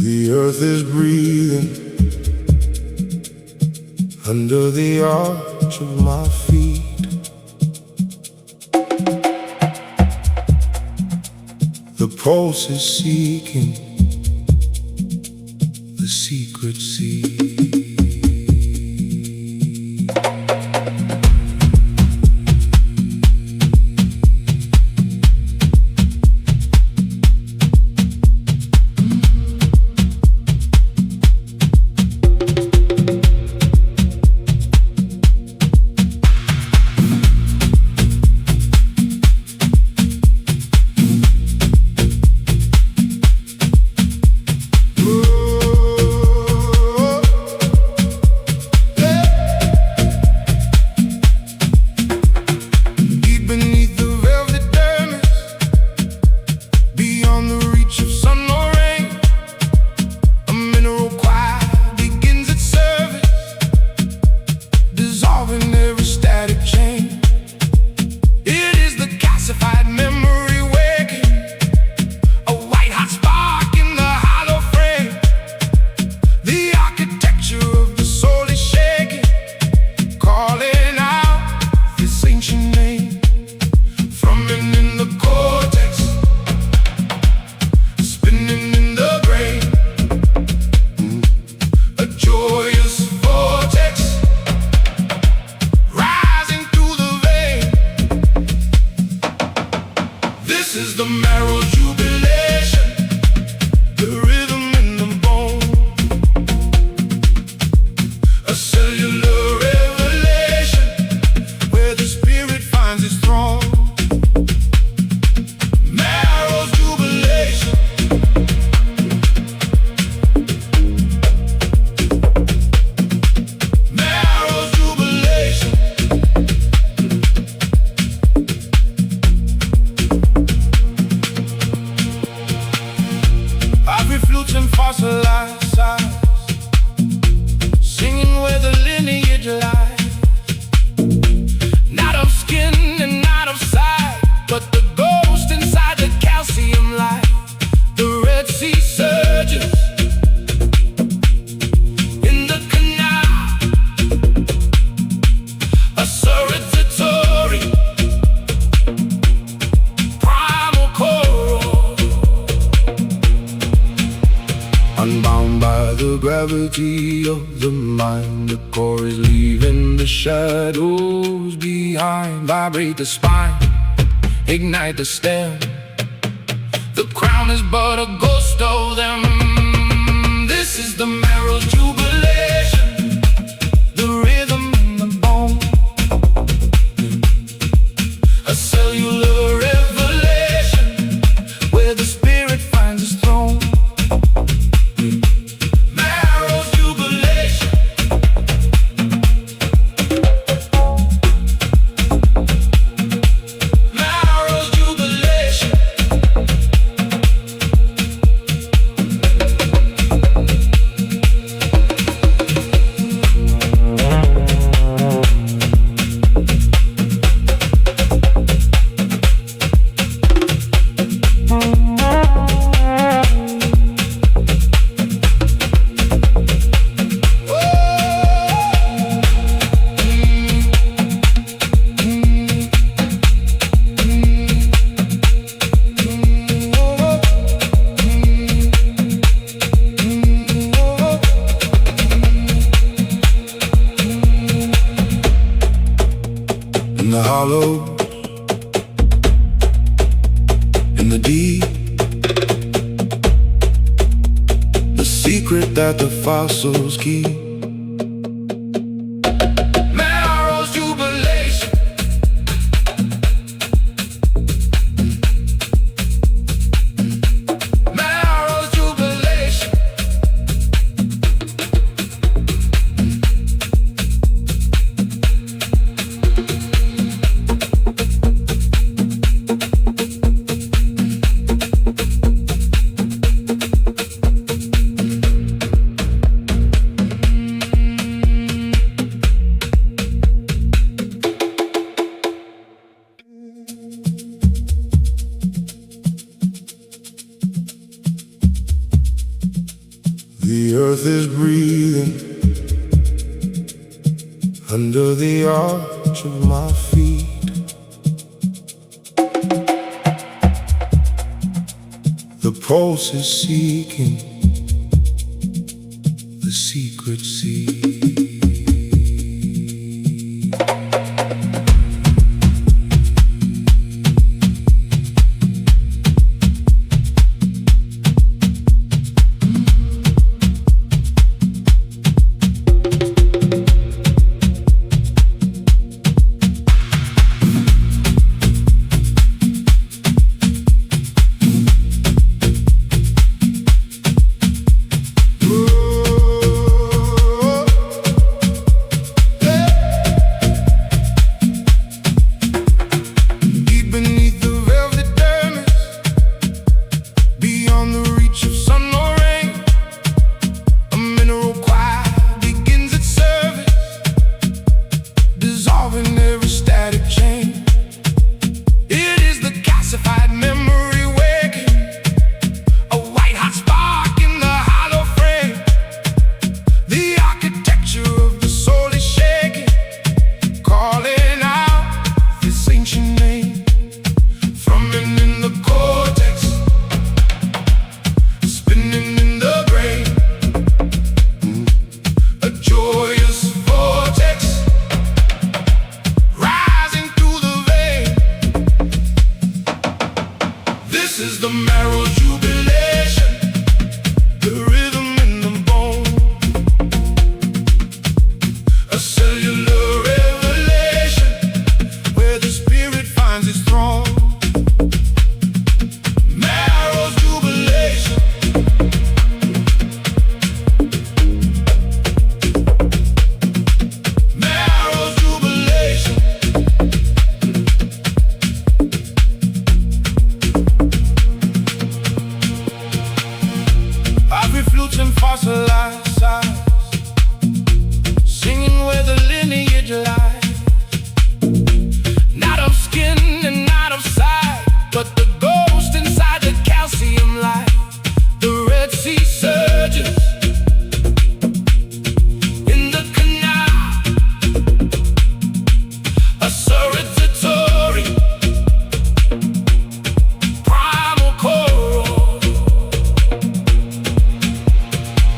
The earth is breathing under the arch of my feet. The pulse is seeking the secret sea. Unbound by the gravity of the mind, the core is leaving the shadows behind. Vibrate the spine, ignite the stem. The crown is but a ghost of them. This is the marrow's jubilation, the rhythm in the bone, a cellular revelation where the spirit finds its throne. In the hollows, in the deep, the secret that the fossils keep. Marrow's jubilation, marrow's jubilation. The earth is breathing under the arch of my feet. The pulse is seeking the secret sea.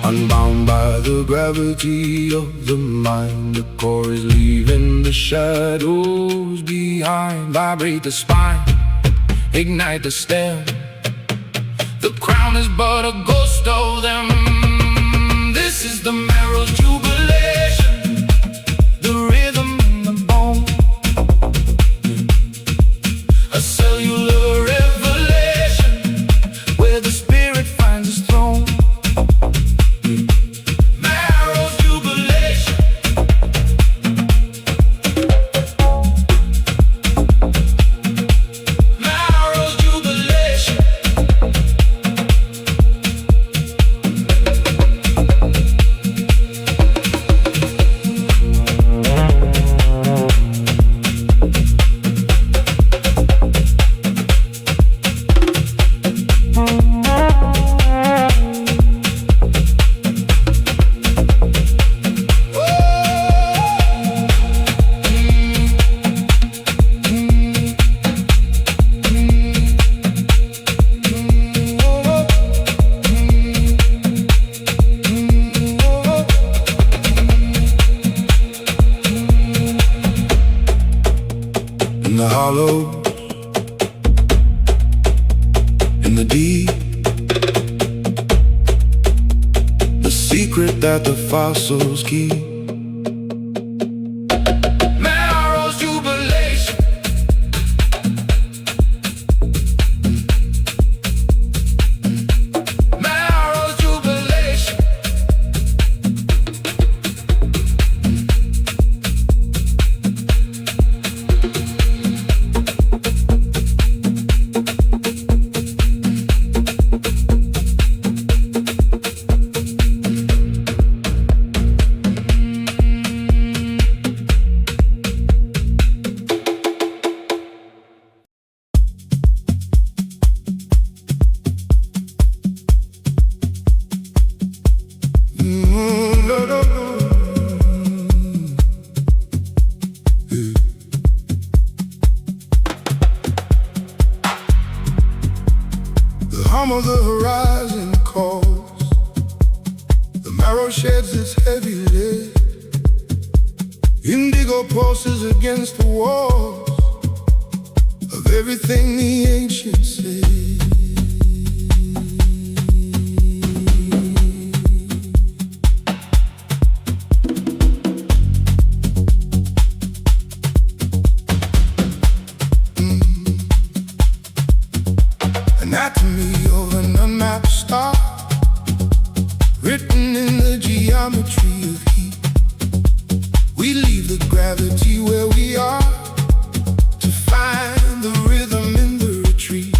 Unbound by the gravity of the mind, the core is leaving the shadows behind. Vibrate the spine, ignite the stem. The crown is but a ghost of them. This is the marrow's jubilation, the rhythm in the bone, a cellular revelation where the spirit finds its throne. In the hollows, in the deep, the secret that the fossils keep. Marrow's jubilation, marrow's jubilation. hum of the horizon calls. The marrow sheds its heavy lid. Indigo pulses against the walls of everything the ancients said. Anatomy of an unmapped star, written in the geometry of heat. We leave the gravity where we are to find the rhythm in the retreat.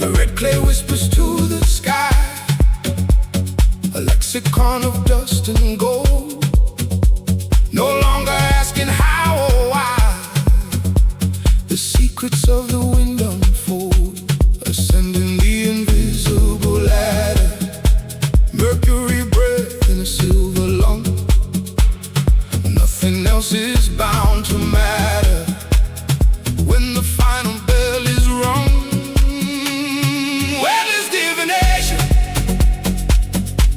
The red clay whispers to the sky, a lexicon of dust and gold. No longer asking how or why, the secrets of the wind unfold, ascending the invisible ladder. Mercury breath in a silver lung. Nothing else is bound to matter when the final bell is rung. Well, it's divination,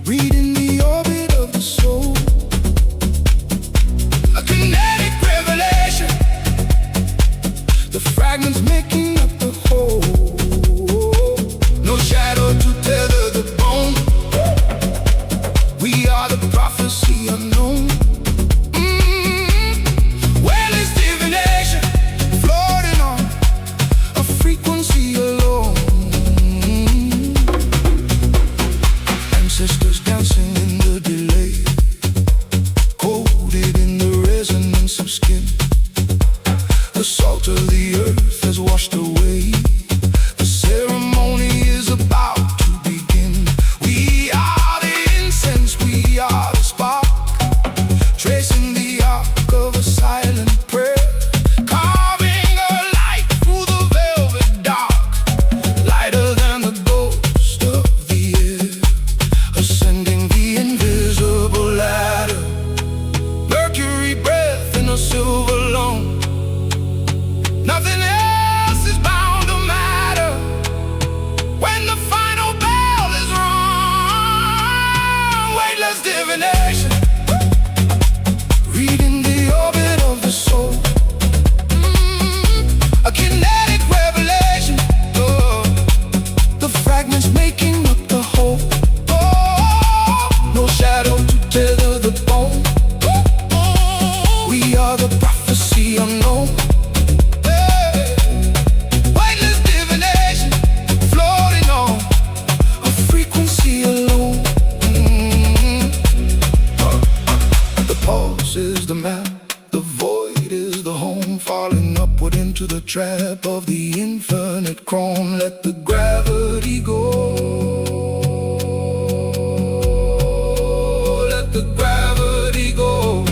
reading the orbit of the soul. A kinetic revelation, the fragments making up the whole. No shadow to tether the bone. We are the prophecy unknown. Well, it's divination, floating on a frequency alone. Ancestors dancing in the delay, coded in the resonance of skin. The salt of the earth has washed away. The ceremony is about to begin. We are the incense, we are the spark, tracing the arc of a silent prayer, carving a light through the velvet dark, lighter than the ghost of the air, ascending the invisible ladder. Mercury breath in a silver lung. Nothing else is bound to matter when the final bell is rung. Weightless divination, reading the orbit of the soul. A kinetic revelation, the fragments making up the whole. No shadow to tether the bone. We are the prophecy unknown. Weightless divination, floating on a frequency alone. The pulse is the map, the void is the home, falling upward into the trap of the infinite chrome. Let the gravity go. Let the gravity go.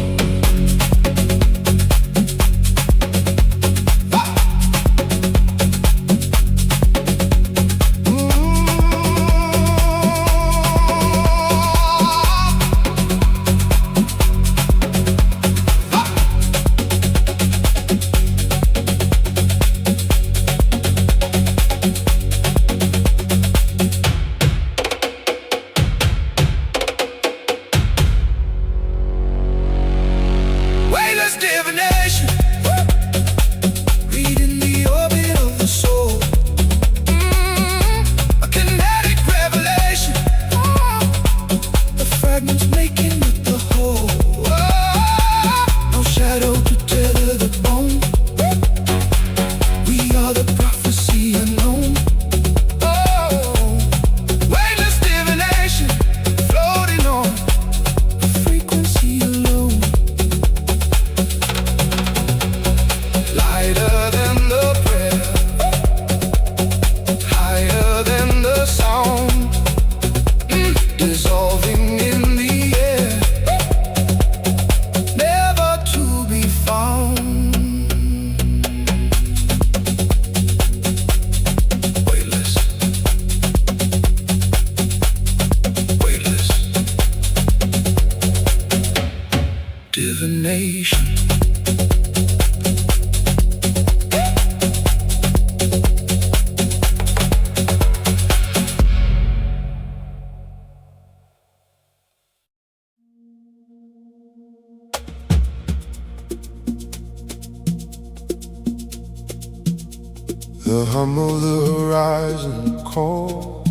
The hum of the horizon calls.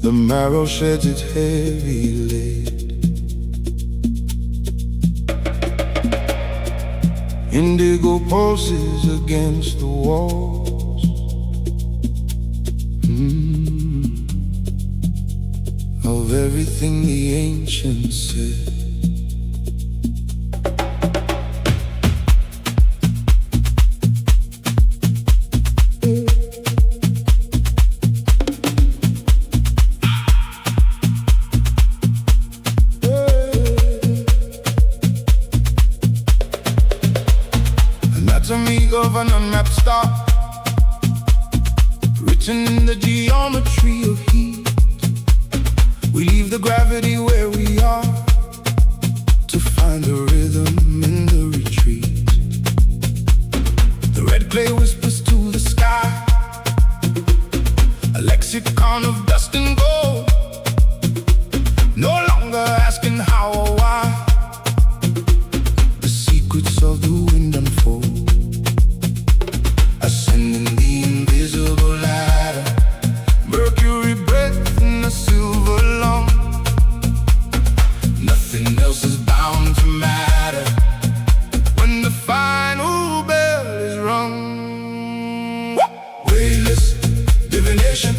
The marrow sheds its heavy lid. Indigo pulses against the walls of everything the ancients said. Anatomy of an unmapped star, written in the geometry of heat. We leave the gravity where we are to find a rhythm in the retreat. The red clay whispers to the sky, a lexicon of dust and gold, no longer asking how or why. The secrets of the wind unfold, ascending the invisible ladder. Mercury breath in the silver lung. Nothing else is bound to matter when the final bell is rung. Weightless divination,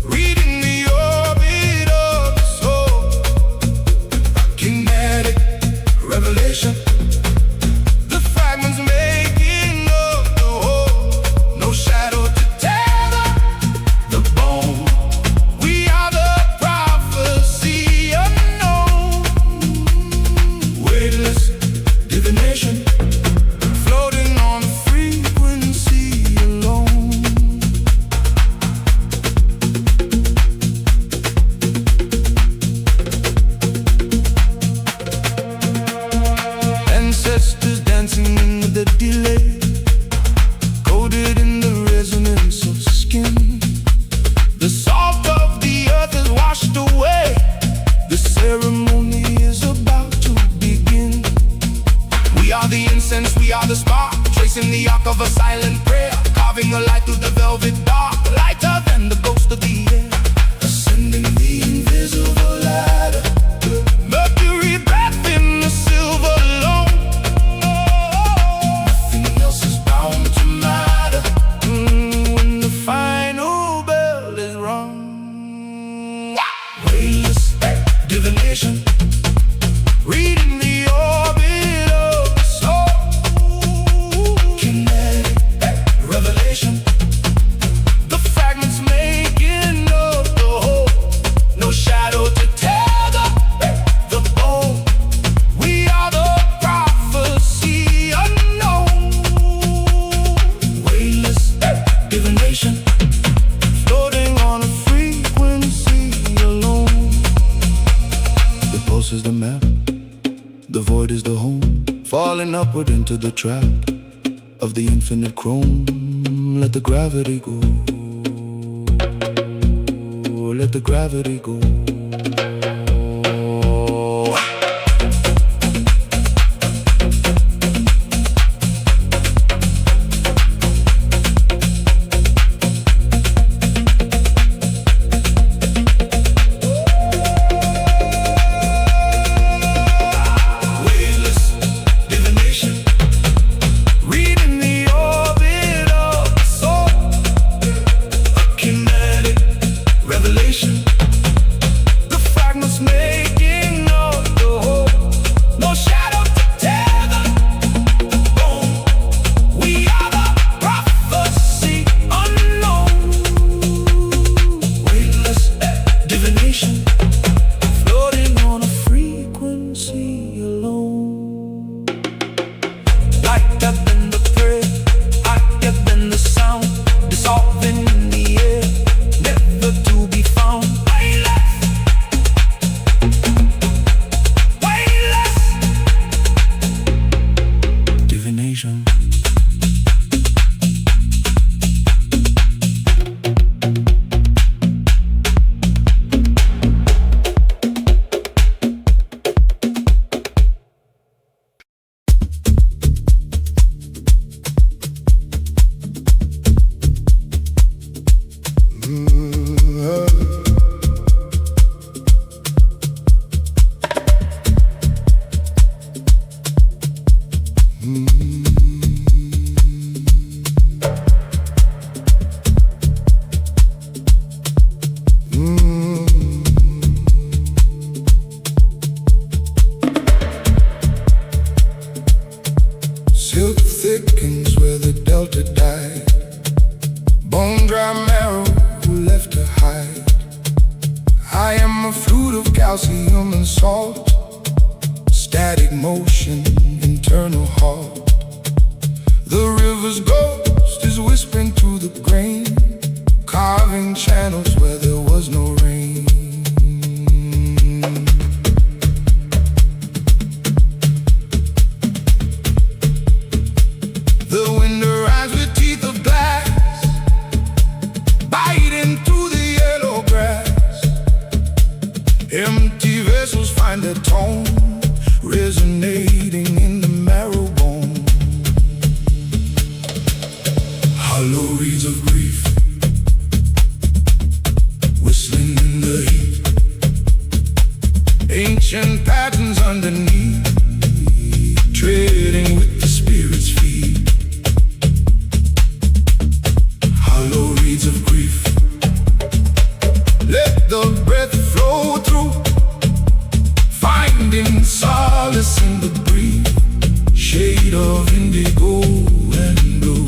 reading the orbit of the soul. Kinetic revelation, the fragments making up the whole. No shadow to tether the bone. We are the prophecy unknown. Weightless divination, floating on a frequency alone. Ancestors dancing in the delay, coded in the resonance of skin. The salt of the earth is washed away. The ceremony is about to begin. We are the incense, we are the spark, tracing the arc of a silent prayer, carving a light through the velvet dark, lighter than the ghost of the air. Ascending the invisible ladder, Mercury breath in the silver lung. Nothing else is bound to matter when the final bell is rung. Weightless divination, reading the orbit of the soul. Kinetic revelation, the fragments making up the whole. No shadow to tether the bone. We are the prophecy unknown. Weightless divination, floating on a frequency alone. The pulse is the map, the void is the home, falling upward into the trap of the infinite chrome. Let the gravity go, let the gravity go. Weightless divination, reading the orbit of the soul. A kinetic revelation, thickens where the delta died. Bone dry marrow who left to hide. I am a flute of calcium and salt. Static motion, internal halt. The river's ghost is whispering through the grain, carving channels where there was no rain. The wind arrives with teeth of glass, biting through the yellow grass. Empty vessels find their tone, resonating in the marrow bone. Hollow reeds of grief, whistling in the heat. Ancient patterns underneath, treading with the spirit's feet. Hollow reeds of grief, let the breath flow through, finding solace in the breeze, shade of indigo and blue.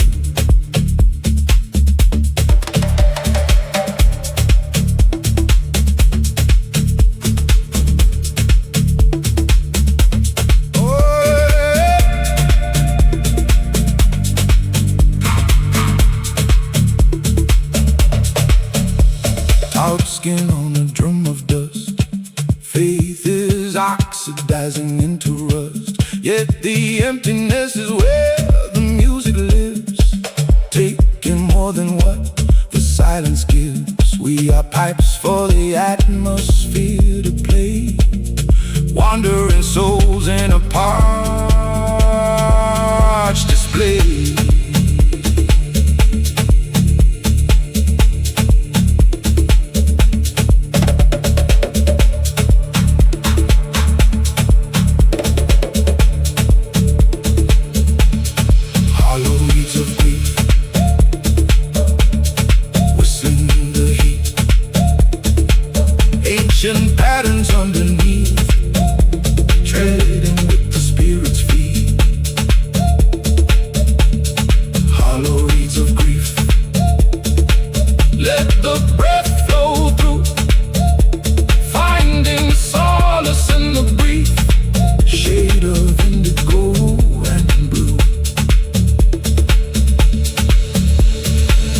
Out skin on a drum of dust, faith is oxidizing into rust. Yet the emptiness is where the music lives, taking more than what the silence gives. We are pipes for the atmosphere to play, wandering souls in a parched display. Patterns underneath, treading with the spirit's feet. Hollow reeds of grief, let the breath flow through, finding solace in the brief, shade of indigo and blue.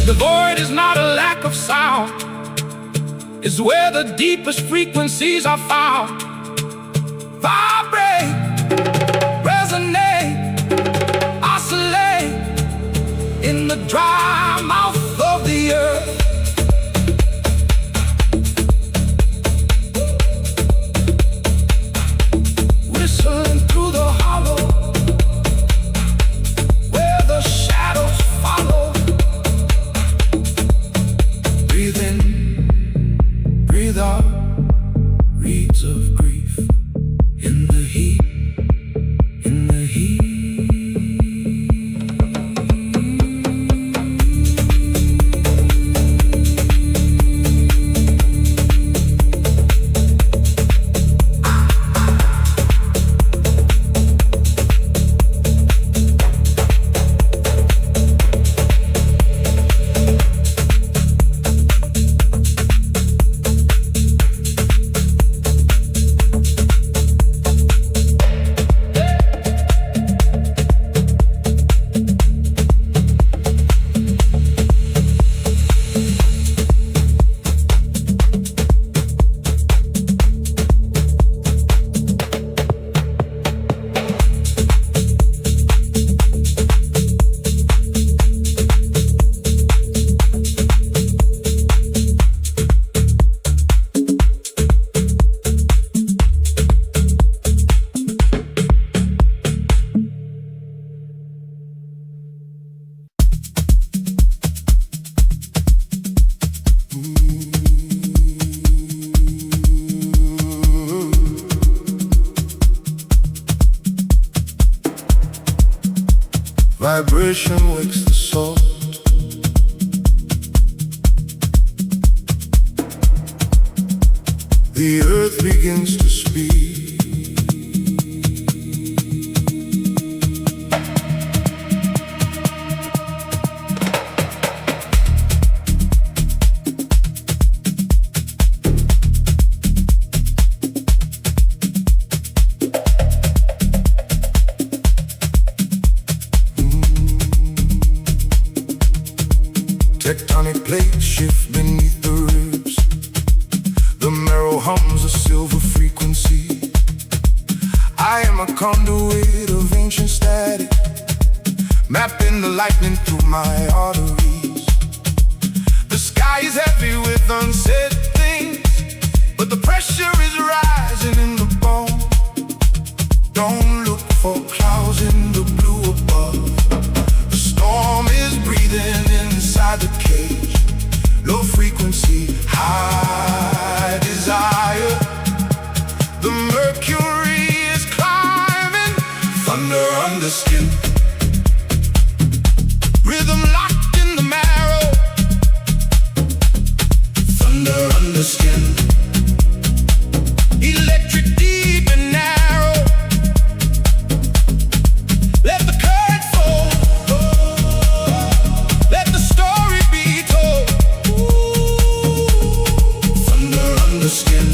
The void is not a lack of sound, is where the deepest frequencies are found. Vibrate, resonate, oscillate in the dry mouth of the earth. Whistling through the hollow, where the shadows follow. Breathe in, breathe out, reeds of grief in the heat, in the heat. Vibration wakes the soul. The earth begins to speak. Tectonic plates shift beneath the ribs. The marrow hums a silver frequency. I am a conduit of ancient static, mapping the lightning through my arteries. The sky is heavy with unsaid things, but the pressure is rising in the bone. Don't look for clouds in the blue above. The storm is breathing inside the cage. Low frequency, high desire. The mercury is climbing. Thunder under skin. Rhythm locked in the marrow. Thunder under skin. Electric deep and narrow. Let the curtain fall. Let the story be told. Thunder under skin.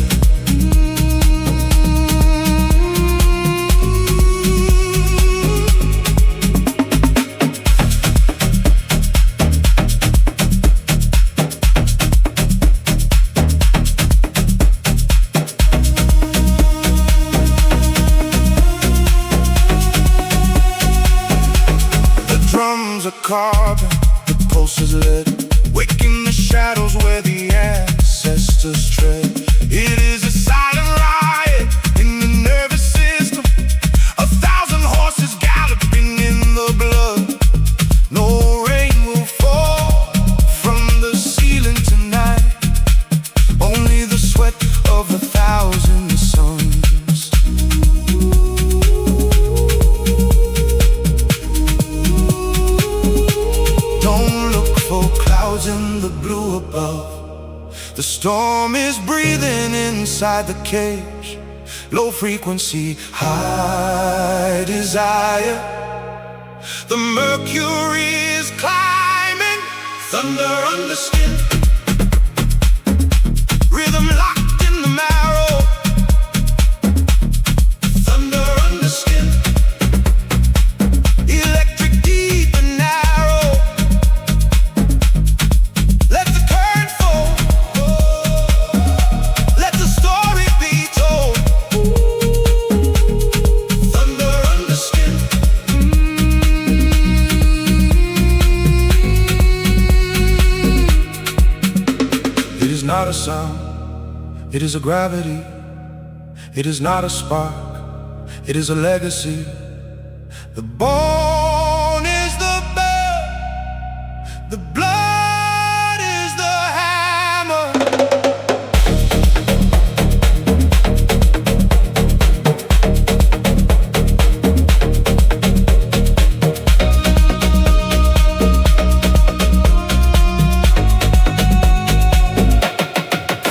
Drums are carbon, the pulse is lead, waking the shadows where the ancestors tread. It is a silent riot in the nervous system. 1,000 horses galloping in the blood. No rain will fall from the ceiling tonight. Only the sweat of 1,000 suns. In the blue above. The storm is breathing inside the cage. Low frequency, high desire. The mercury is climbing. Thunder under skin. Rhythm locked in the marrow. Thunder under skin. Electric deep and narrow. Not a sound, it is a gravity. It is not a spark, it is a legacy. The bone is the bell, the blood is the hammer.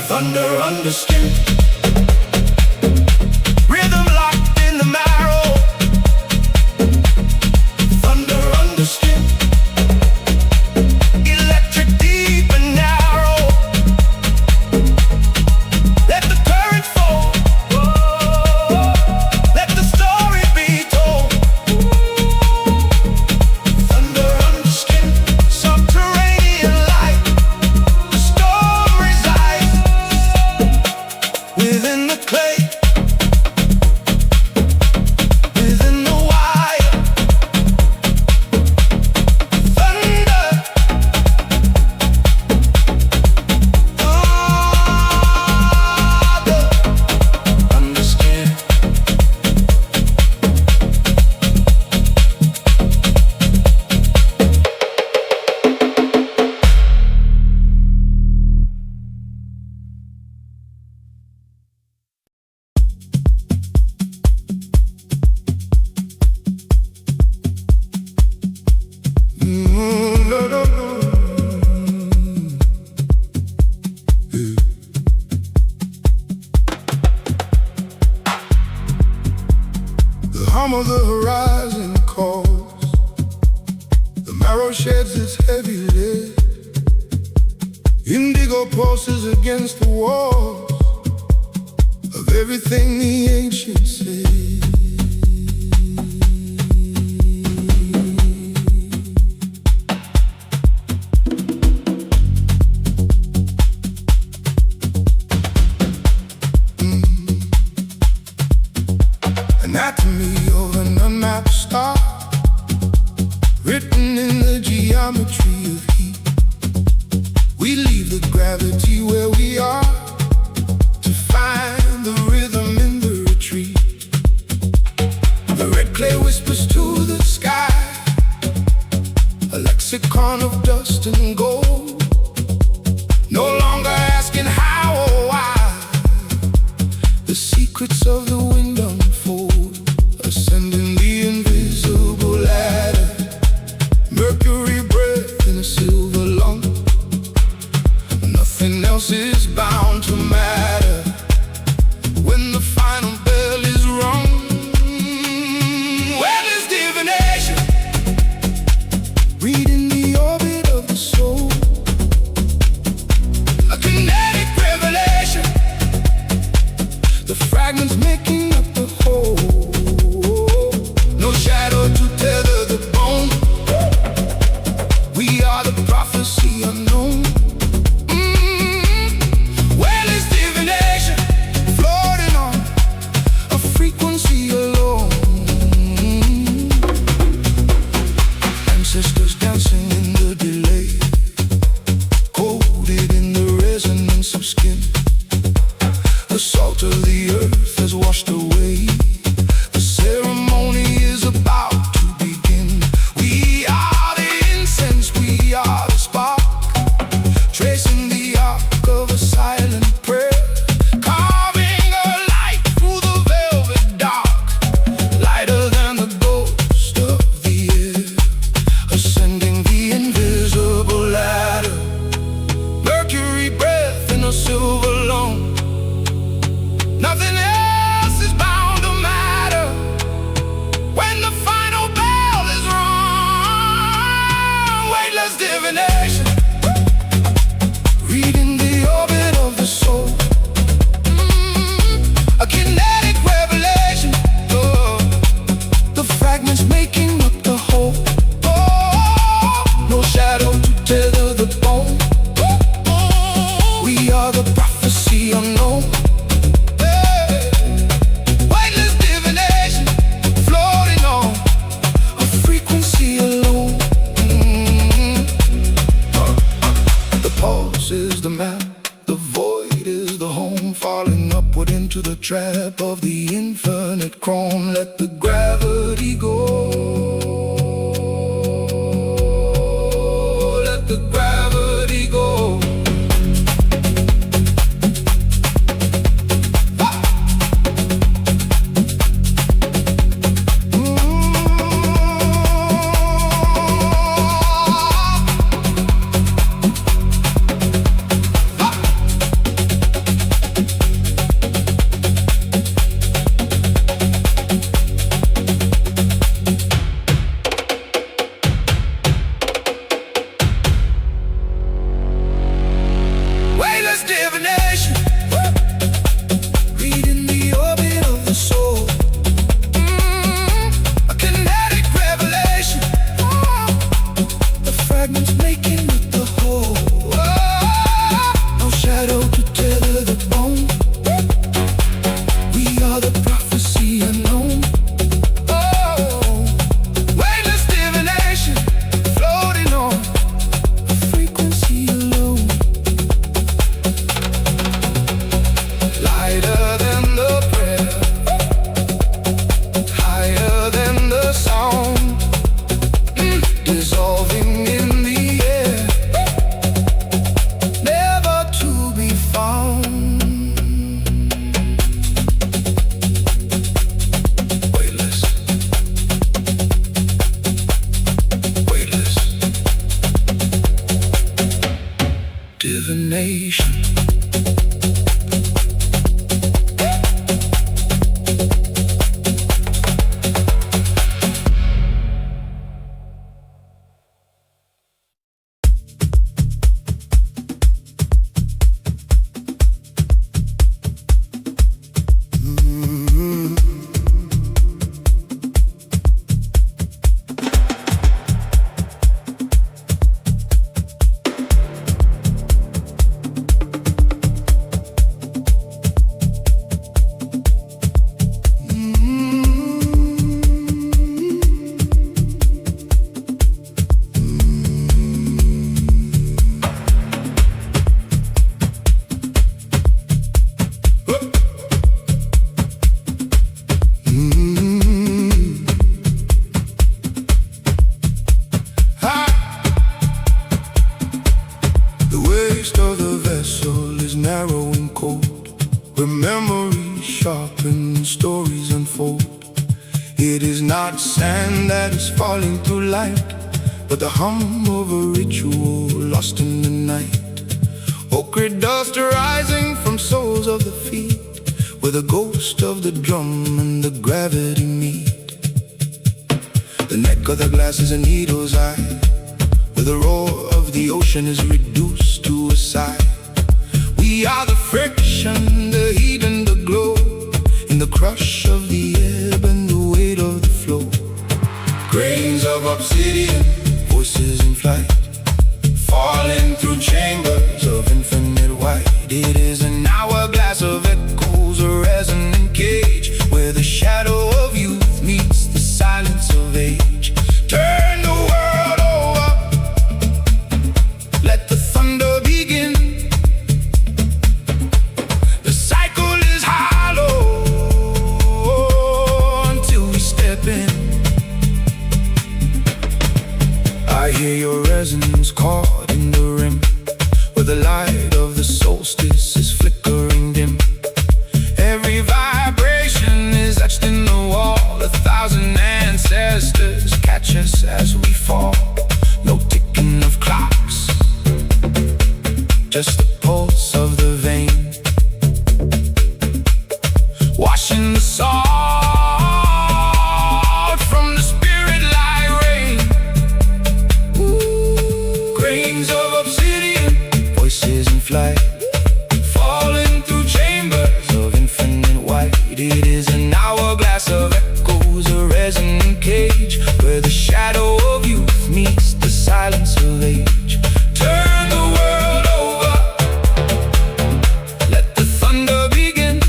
Thunder under skin. Rhythm locked in the marrow. Thunder under skin. Electric deep and narrow. Let the current fall. Let the story be told. Thunder under skin. Subterranean light. The storm resides within the clay, within the wire. Thunder, under skin. The hum of the horizon calls. The marrow sheds its heavy lid. Indigo pulses against the walls of everything the ancients said. diary of an unmapped star, written in the geometry of heat. We leave the gravity where we are to find the rhythm in the retreat. The red clay whispers to the sky, a lexicon of dust and gold. No longer asking how or why, the secrets of the wind unfold, ascending the invisible ladder. Mercury breath in a silver lung, nothing else is bound to matter. When the final bell is rung, well, it's divination, reading the orbit of the soul, a kinetic revelation, the fragments making up the whole. No shadow to tether the bone, we are the prophecy unknown. Well, it's divination, floating on a frequency alone. Ancestors dancing in the delay, coded in the resonance of skin. The salt of the earth has washed away, the ceremony is about to begin. We are the incense, we are the spark, tracing the arc of a silent prayer, carving a light through the velvet dark, lighter than the ghost of the air, ascending the invisible ladder. Mercury breath in a silver lung, nothing else is bound to matter. When the final bell is rung, weightless divination, reading the orbit of the soul, a kinetic revelation, the fragments making up the whole. No shadow to tether the bone, we are the prophecy unknown. Weightless divination, floating on a frequency alone. The pulse is the map, the void is the home, falling upward into the trap of the infinite chrome. Let the gravity go, let the gravity go. Weightless divination, reading the orbit of the soul, a kinetic revelation, the fragments making up the whole. No shadow to tether the bone, we are the prophecy unknown. Weightless divination, floating on a frequency alone. Lighter than the prayer, higher than the sound, dissolving in the air, never to be found. Weightless, weightless divination. not sand that is falling through light, but the hum of a ritual lost in the night. Ochre dust rising from soles of the feet, where the ghost of the drum and the gravity meet. The neck of the glass is a needle's eye, where the roar of the ocean is reduced to a sigh. We are the friction, the heat and the glow, in the crush of the ebb and the weight of the flow. Grains of obsidian, voices in flight, falling through chambers of infinite white. It is an hourglass of echoes, a resonant cage, where the shadow of youth meets the silence of age. Turn the world over, let the thunder begin. The cycle is hollow until we step in. I hear your resonance caught in the rim, where the light of the solstice is flickering dim. Every vibration is etched in the wall. 1,000 ancestors catch us as we fall. No ticking of clocks, just the pulse of the vein, washing the salt from the spirit like rain. Grains of obsidian, voices in flight, falling through chambers of infinite white. It is an hourglass of echoes, a resonant cage, where the shadow of youth meets the silence of age. Turn the world over, let the thunder begin.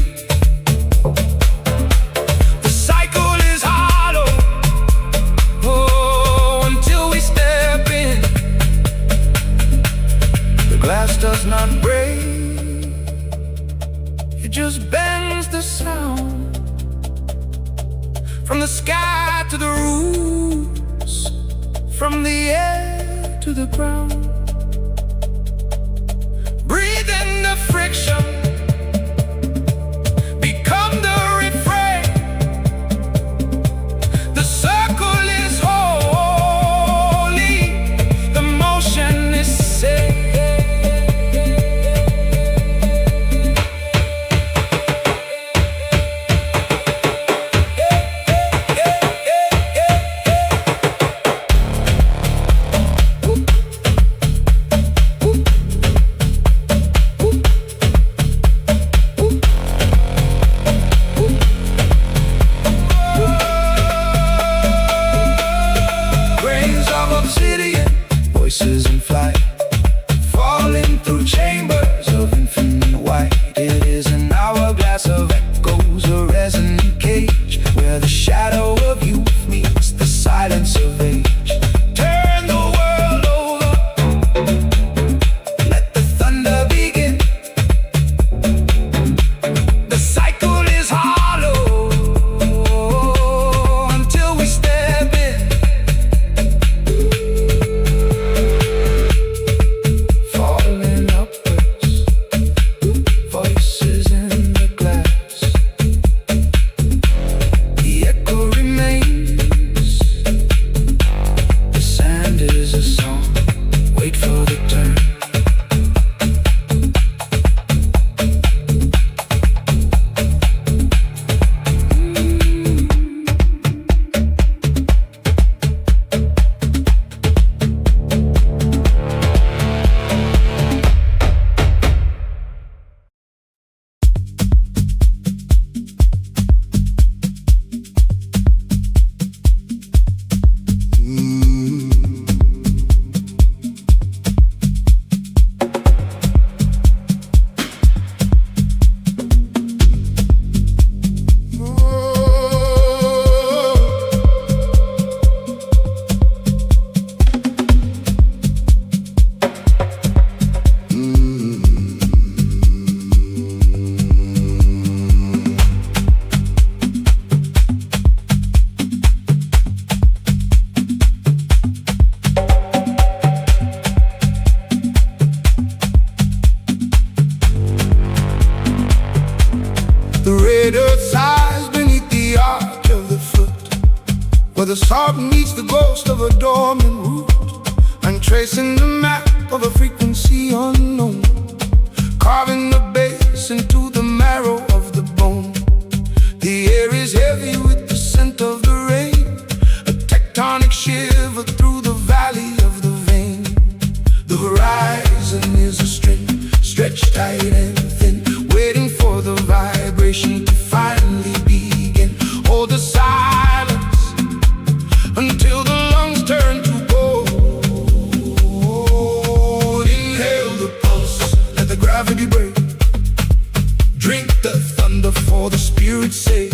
The cycle is hollow, until we step in. The glass does not break, it just bends the sound. From the sky to the roots, from the air to the ground. Breathe in the friction, become the refrain. The circle is holy, the motion is safe. where the salt meets the ghost of a dormant root. I'm tracing the map of a frequency unknown, carving the bass into the marrow of the bone. The air is heavy with the scent of the rain, a tectonic shiver through the valley of the vein. The horizon is a string, stretched tight and thin, waiting for the vibration to finally begin. Hold the silence until the lungs turn to gold. Inhale the pulse, let the gravity break. Drink the thunder for the spirit's sake.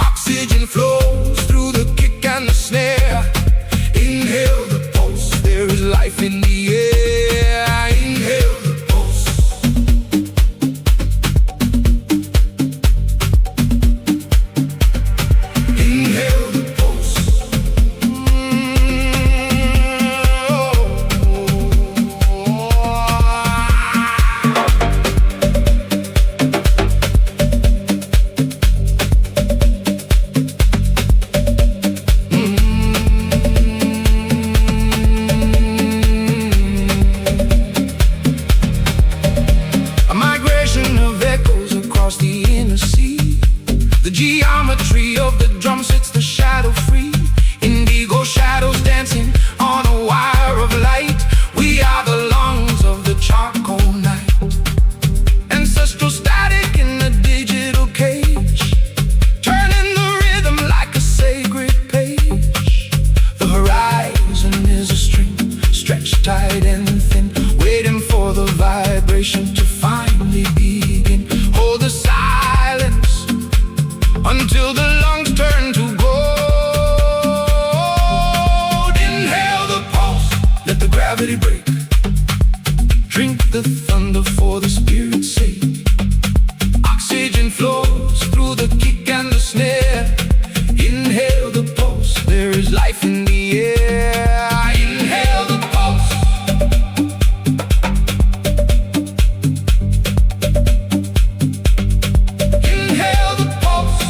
Oxygen flows through the kick and the snare. Inhale the pulse, there is life in the air. Inhale the pulse. Inhale the pulse. A migration of echoes across the inner sea. The geometry of the drum sets the shadow free. Indigo shadows dancing on a wire of light. We are the lungs of the charcoal night. Ancestral static in a digital cage, turning the rhythm like a sacred page. The horizon is a string, stretched tight and thin, waiting for the vibration to finally begin. Hold the silence until the lungs turn to gold. Inhale the pulse, let the gravity break. Drink the thunder for the spirit's sake. Oxygen flows through the kick and the snare. Inhale the pulse, there is life in the air. Inhale the pulse. Inhale the pulse.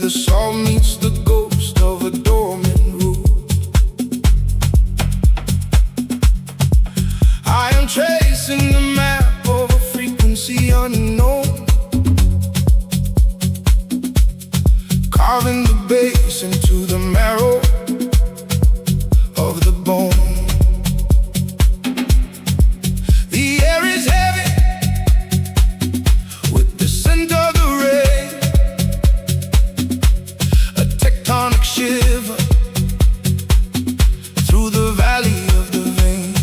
the salt meets the ghost of a dormant root. I am tracing the map of a frequency unknown, carving the bass into the marrow of the bone. The air is heavy with the scent of the rain, a tectonic shiver through the valley of the vein.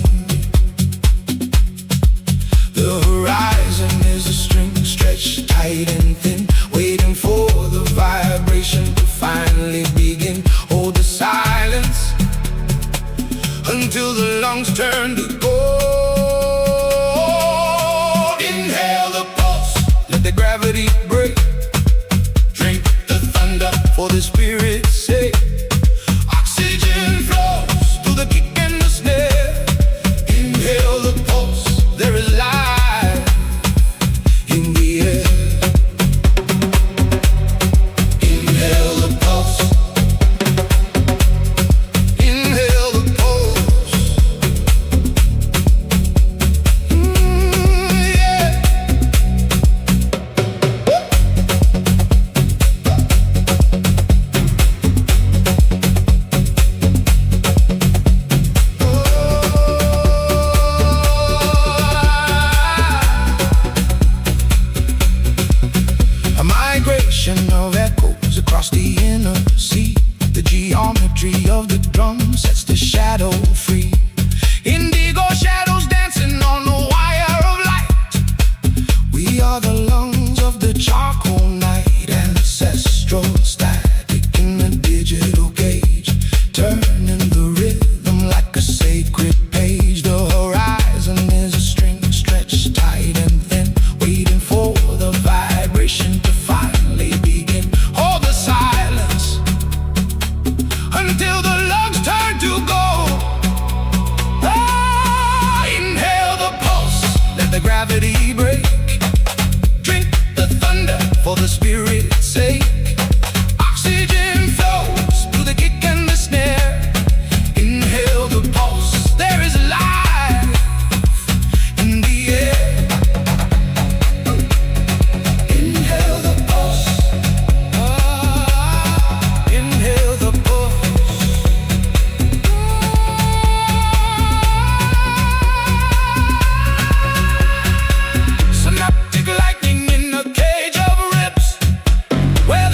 The horizon is a string stretched tight and thin, waiting for the vibration to finally begin. Hold the silence until the lungs turn to gold. Inhale the pulse, let the gravity break. Drink the thunder for the spirit's sake. Oxygen flows through the kick and the snare. Inhale the pulse, there is life in the air. Inhale the pulse. Inhale the pulse. Yeah. A migration of echoes across the inner sea. The geometry of the drum sets the shadow free. Indigo shadows dancing on a wire of light. We are the lungs of the charcoal night, ancestral static in the digital gauge, turning the rhythm like a sacred page. The horizon is a string stretched tight and thin, waiting for the vibration to finally begin. Hold the silence until the lungs turn to gold. Ah, inhale the pulse, let the gravity break. Drink the thunder for the spirit's sake. Oxygen flows through the kick and the snare. Inhale the pulse, there is life in the air. Inhale the pulse. Ah, inhale the pulse. Synaptic lightning in a cage of rips, where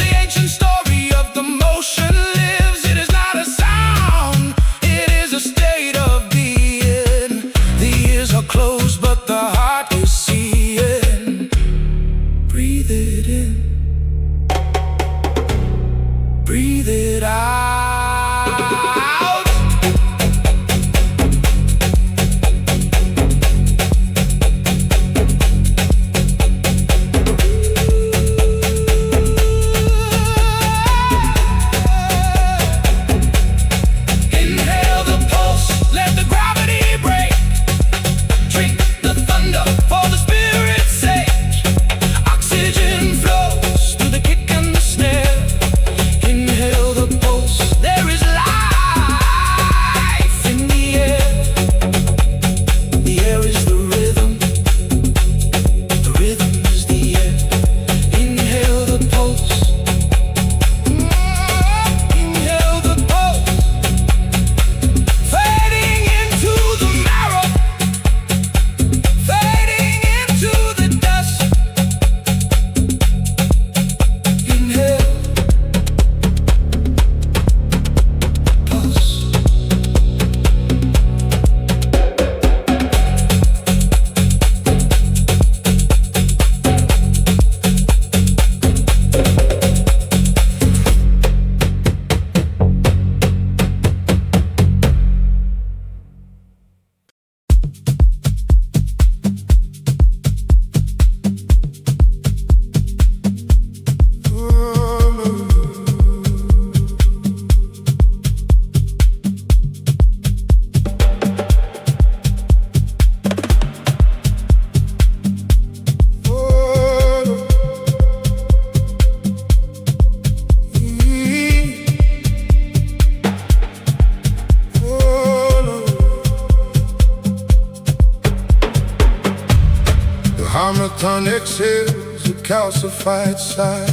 Harmattan exhales a calcified sigh,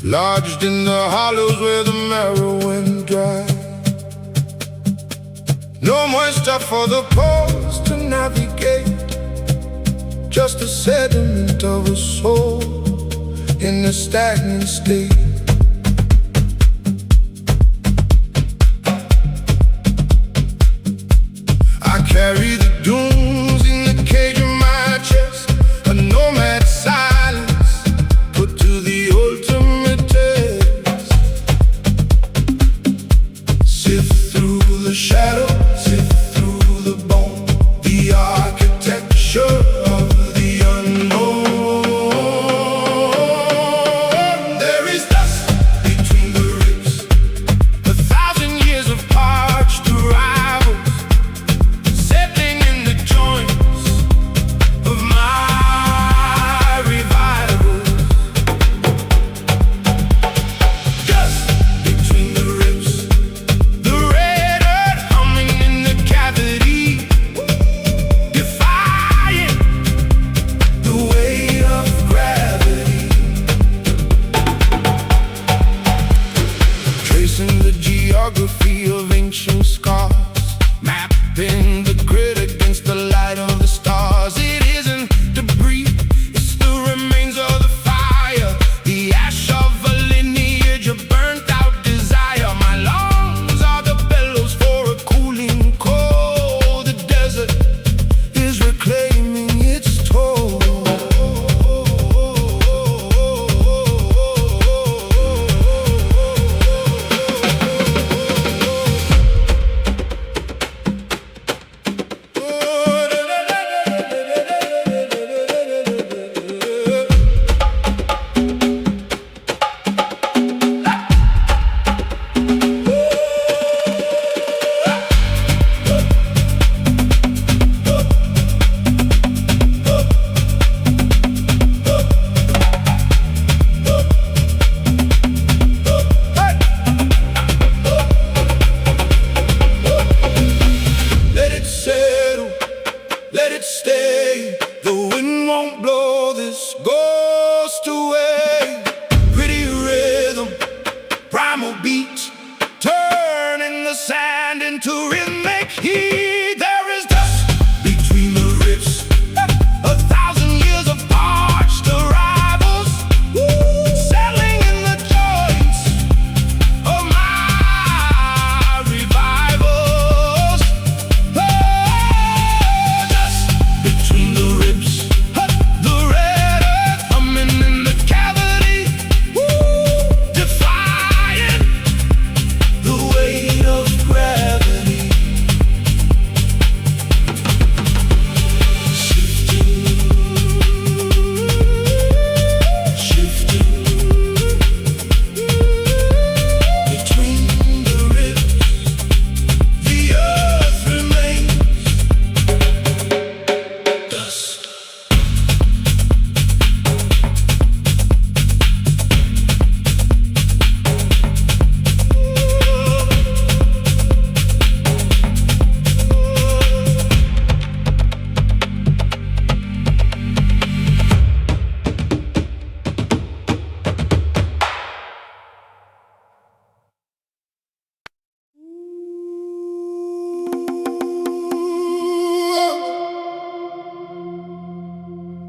lodged in the hollows where the marrow went dry. No moisture for the pores to navigate, just a sediment of a soul in a stagnant state. I carry the dunes in the cage of my chest, a nomad silence put to the ultimate test. Sift through the shadow, sift through the bone, the architecture of the unknown. There is dust between the ribs, 1,000 years of parched arrivals, settling in the joints of my revivals. Dust between the ribs, the red earth humming in the cavity, defying the weight of gravity. Tracing the geography of ancient scars, mapping the grid against the light of the stars. It isn't debris, it's the remains of the fire, the ash of a lineage of burnt out desire. My lungs are the bellows for a cooling cold. The desert is reclaiming its toll. Let it settle, let it stay. The wind won't blow this ghost away. Pretty rhythm, primal beat, turning the sand into rhythmic heat. There is dust between the ribs, 1,000 years of parched arrivals, settling in the joints of my revivals. Dust between the ribs, the red earth humming in the cavity, defying the weight of gravity. Shifting between the ribs, the earth remains dust.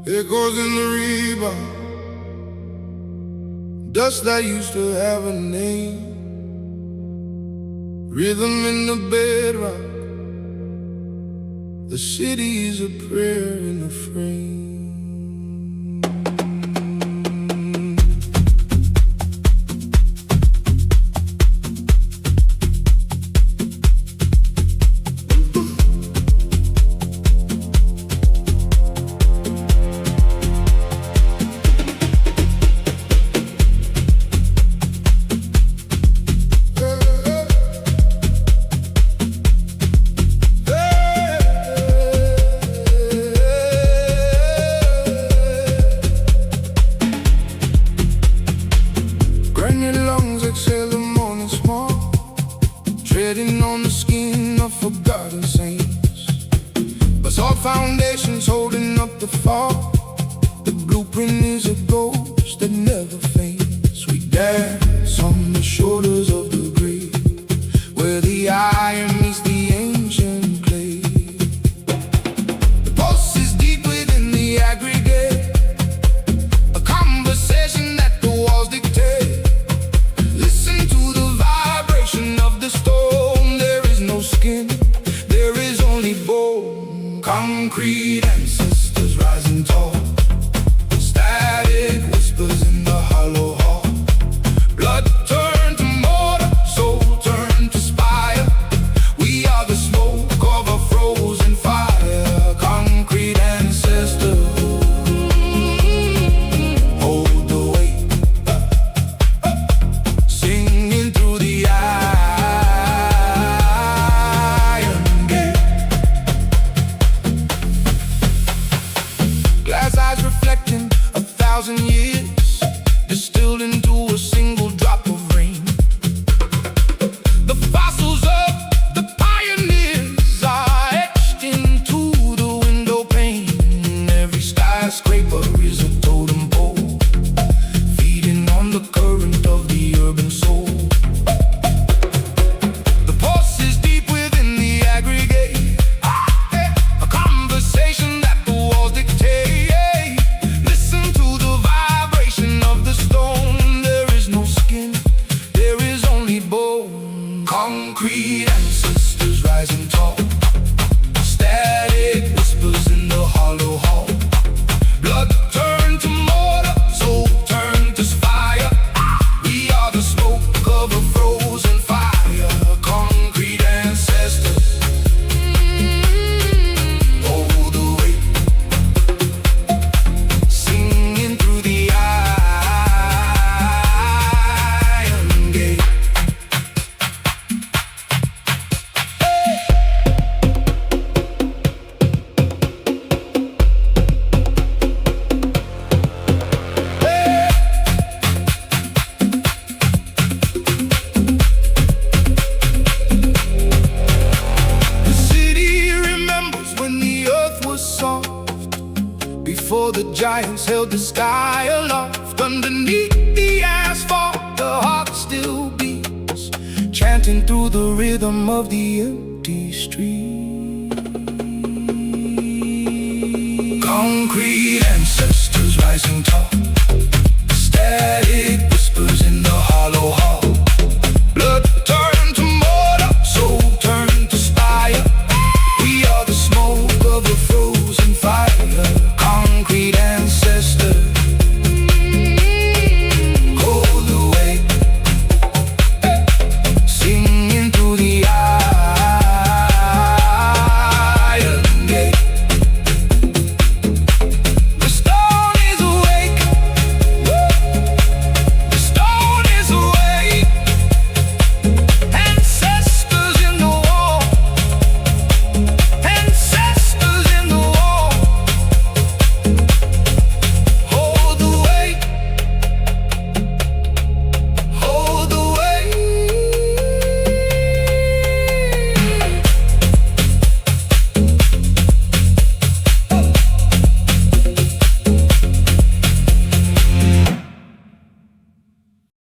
Echoes in the rebound, dust that used to have a name, rhythm in the bedrock. The city is a prayer in a frame. foundations holding up the fall. The blueprint is a ghost that never fades. We dance on the shoulders of the grave, where the iron meets the ancient clay. The pulse is deep within the aggregate, a conversation that the walls dictate. Listen to the vibration of the stone. There is no skin, there is only bone. Concrete ancestors rising tall, static whispers in the hollow hall. Blood turned to mortar, soul turned to spire. We are the smoke of a frozen fire. Concrete ancestors hold the weight, singing through the iron gate. Glass eyes reflecting 1,000 years, distilled into a single drop of rain. The fossils of the pioneers are etched into the window pane. Every skyscraper is a totem pole, feeding on the current of the urban soul. The pulse is deep within the aggregate, a conversation that the walls dictate. Listen to the vibration of the stone. There is no skin, there is only bone. Concrete ancestors rising tall, static whispers in the hollow hall. Blood turned to mortar, soul turned to fire. We are the smoke of a frozen fire. Concrete ancestors hold the weight, singing through the iron gate. The city remembers when the earth was soft, before the giants held the sky aloft. Underneath the asphalt, the heart still beats, chanting through the rhythm of the empty street. Concrete and